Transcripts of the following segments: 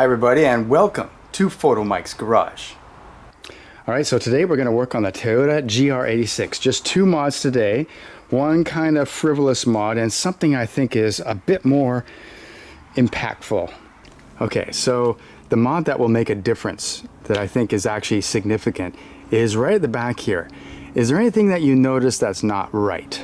everybody, and welcome to Photomikes Garage. Alright, so today we're going to work on the Toyota GR86. Just two mods today. One kind of frivolous mod and something I think is a bit more impactful. Okay, so the mod that will make a difference that I think is actually significant is right at the back here. Is there anything that you notice that's not right?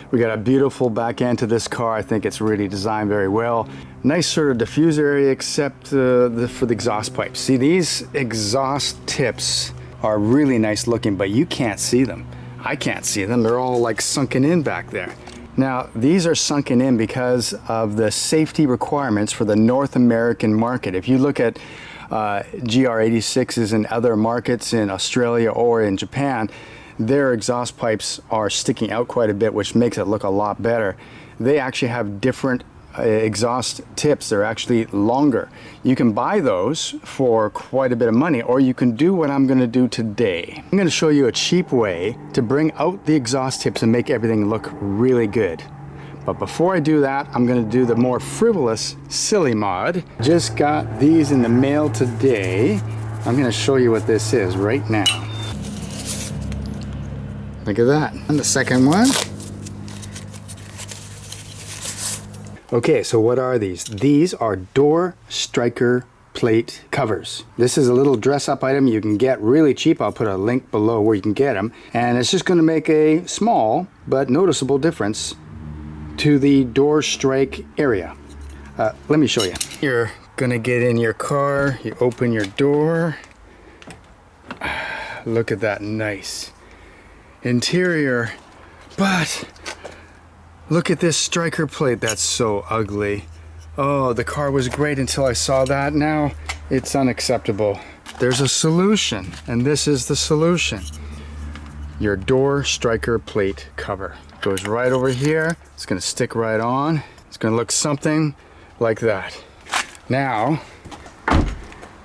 We got a beautiful back end to this car. I think it's really designed very well. Nice sort of diffuser area except for the exhaust pipes. See, these exhaust tips are really nice looking, but you can't see them. I can't see them. They're all like sunken in back there. Now, these are sunken in because of the safety requirements for the North American market. If you look at GR86s in other markets in Australia or in Japan, their exhaust pipes are sticking out quite a bit, which makes it look a lot better. They actually have different exhaust tips. They're actually longer. You can buy those for quite a bit of money, or you can do what I'm going to do today. I'm going to show you a cheap way to bring out the exhaust tips and make everything look really good. But before I do that, I'm going to do the more frivolous, silly mod. Just got these in the mail today. I'm going to show you what this is right now. Look at that. And the second one. Okay, so what are these? These are door striker plate covers. This is a little dress-up item you can get really cheap. I'll put a link below where you can get them. And it's just going to make a small but noticeable difference to the door strike area. Let me show you. You're going to get in your car. You open your door. Look at that nice interior, but look at this striker plate. That's so ugly. Oh, the car was great until I saw that. Now it's unacceptable. There's a solution, and this is the solution. Your door striker plate cover goes right over here. It's going to stick right on. It's going to look something like that. Now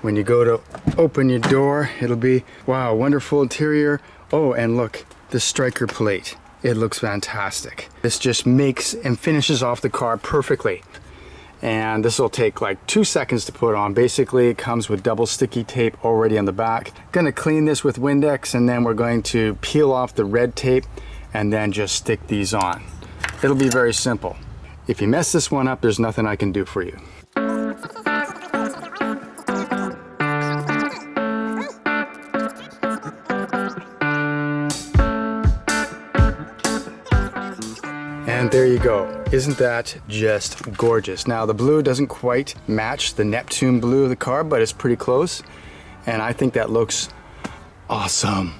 when you go to open your door, it'll be, wow, wonderful interior. Oh, and look, the striker plate, it looks fantastic. This just makes and finishes off the car perfectly. And this will take like 2 seconds to put on. Basically, it comes with double sticky tape already on the back. Gonna clean this with Windex, and then we're going to peel off the red tape and then just stick these on. It'll be very simple. If you mess this one up, there's nothing I can do for you. And there you go. Isn't that just gorgeous? Now the blue doesn't quite match the Neptune blue of the car, but it's pretty close. And I think that looks awesome.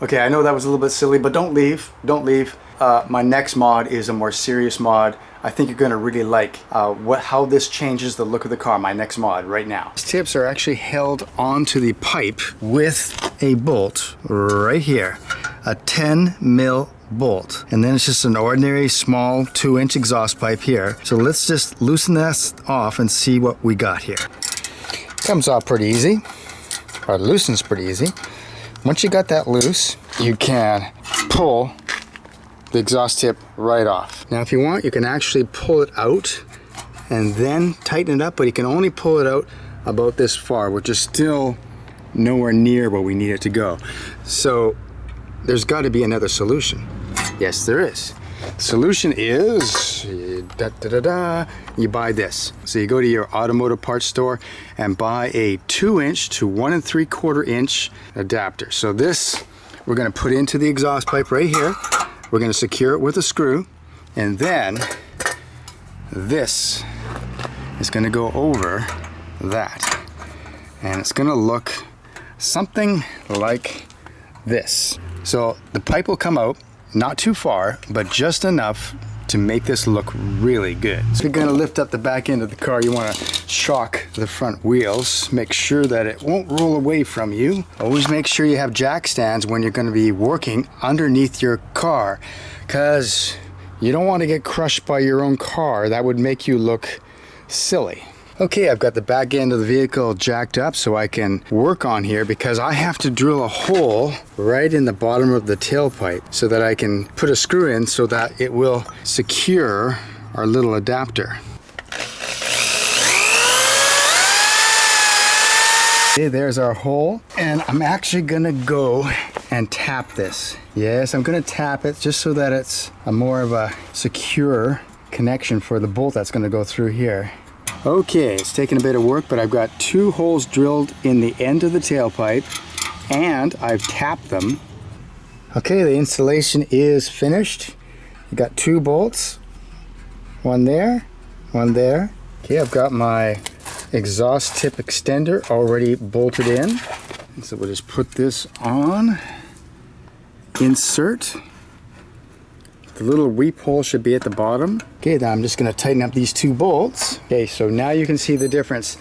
Okay, I know that was a little bit silly, but don't leave. Don't leave. My next mod is a more serious mod. I think you're going to really like how this changes the look of the car, my next mod right now. These tips are actually held onto the pipe with a bolt right here. A 10 mil bolt, and then it's just an ordinary small 2-inch exhaust pipe here. So let's just loosen this off and see what we got here. Comes off pretty easy, or loosens pretty easy. Once you got that loose, you can pull the exhaust tip right off. Now if you want, you can actually pull it out and then tighten it up, but you can only pull it out about this far, which is still nowhere near where we need it to go. So there's got to be another solution. Yes, there is. The solution is you buy this. So you go to your automotive parts store and buy a 2-inch to 1 3/4 inch adapter. So this we're going to put into the exhaust pipe right here. We're going to secure it with a screw, and then this is going to go over that, and it's going to look something like this. So the pipe will come out, not too far, but just enough to make this look really good. So you're gonna lift up the back end of the car, you wanna shock the front wheels, make sure that it won't roll away from you. Always make sure you have jack stands when you're gonna be working underneath your car, because you don't wanna get crushed by your own car. That would make you look silly. Okay, I've got the back end of the vehicle jacked up so I can work on here, because I have to drill a hole right in the bottom of the tailpipe so that I can put a screw in so that it will secure our little adapter. Okay, there's our hole, and I'm actually gonna go and tap this. Yes, I'm gonna tap it just so that it's a more of a secure connection for the bolt that's gonna go through here. Okay, it's taken a bit of work, but I've got 2 holes drilled in the end of the tailpipe, and I've tapped them. Okay, the installation is finished. You got 2 bolts, one there, one there. Okay, I've got my exhaust tip extender already bolted in. And so we'll just put this on, insert. The little weep hole should be at the bottom. Okay, now I'm just gonna tighten up these 2 bolts. Okay, so now you can see the difference.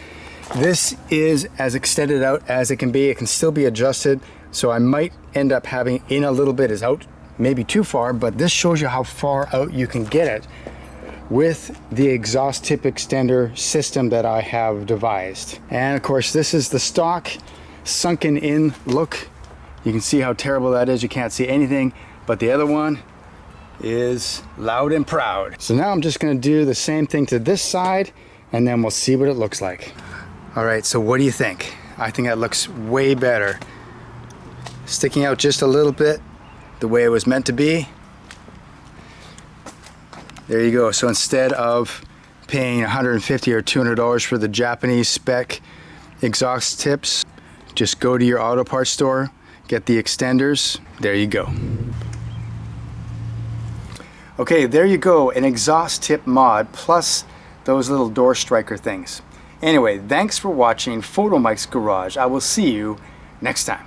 This is as extended out as it can be. It can still be adjusted, so I might end up having in a little bit is out, maybe too far, but this shows you how far out you can get it with the exhaust tip extender system that I have devised. And of course, this is the stock sunken in look. You can see how terrible that is. You can't see anything, but the other one is loud and proud. So now I'm just gonna do the same thing to this side, and then we'll see what it looks like. All right, so what do you think? I think that looks way better. Sticking out just a little bit, the way it was meant to be. There you go. So instead of paying $150 or $200 for the Japanese spec exhaust tips, just go to your auto parts store, get the extenders. There you go. Okay, there you go. An exhaust tip mod plus those little door striker things. Anyway, thanks for watching Photomikes Garage. I will see you next time.